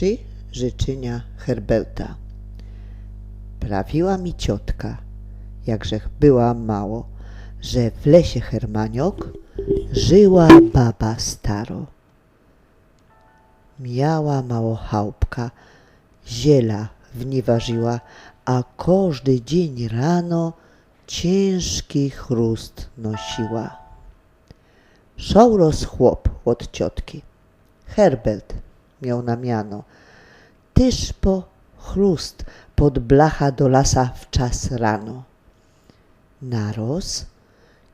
3 życzenia Herberta. Prawiła mi ciotka, jakżech była mało, że w lesie Hermaniok żyła baba staro. Miała mało chałupka, ziela w niej ważyła, a każdy dzień rano ciężki chrust nosiła. Szał roz chłop od ciotki. Herbert miał na miano. Tyż po chrust pod blacha do lasa w czas rano. Naroz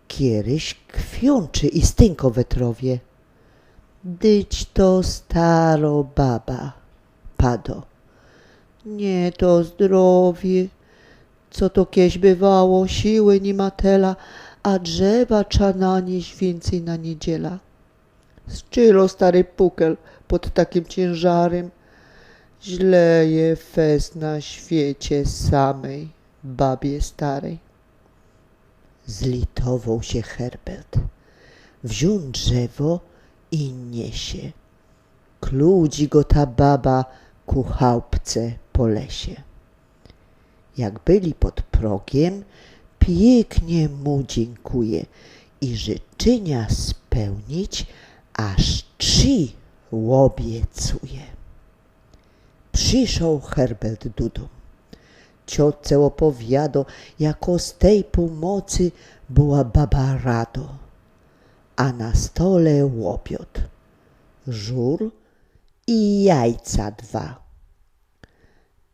kiedyś kwiączy i stynko wetrowie. Dyć to staro baba, pado. Nie to zdrowie, co to kieś bywało, siły nie ma tela, a drzewa trza nanieść więcej na niedziela. Zczylo stary pukel pod takim ciężarem. Źle je fest na świecie samej babie starej. Zlitował się Herbert. Wziął drzewo i niesie. Kludzi go ta baba ku chałupce po lesie. Jak byli pod progiem, pięknie mu dziękuje i życzenia spełnić, aż 3 łobiecuje. Przyszł Herbert do domu. Ciotce opowiado, jako z tej północy była baba rado, a na stole łobiot, żur i jajca 2.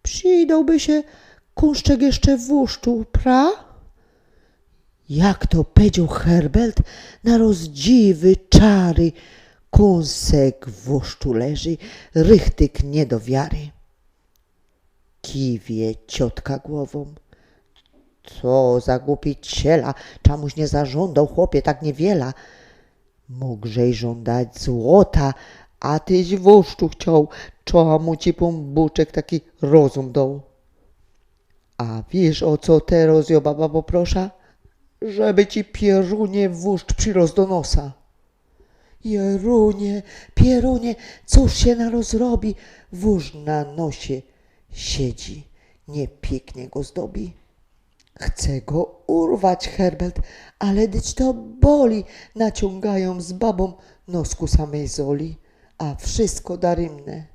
Przydałby się kąszczek jeszcze w łuszczu, pra? Jak to powiedział Herbert, na rozdziwy czary, kąsek w łuszczu leży, rychtyk nie do wiary. Kiwie ciotka głową. Co za głupi ciela, czemuś nie zażądał chłopie tak niewiela. Mógłżej żądać złota, a tyś w łuszczu chciał, czemu ci pombuczek taki rozum dał. A wiesz, o co teraz ja baba poprosza? Żeby ci pierunie w łuszcz przyrost do nosa. Jerunie, pierunie, cóż się naroz robi? Wóż na nosie siedzi, niepięknie go zdobi. Chce go urwać Herbert, ale dyć to boli. Naciągają z babą nosku samej zoli, a wszystko darymne.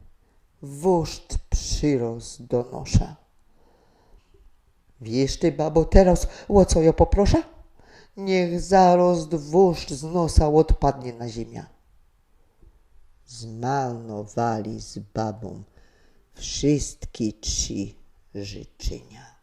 Wóż przyrost do nosza. Wiesz ty, babo, teraz o co ja poproszę? Niech zarost wóżdż z nosa odpadnie na ziemię. Zmarnowali z babą wszystkie 3 życzenia.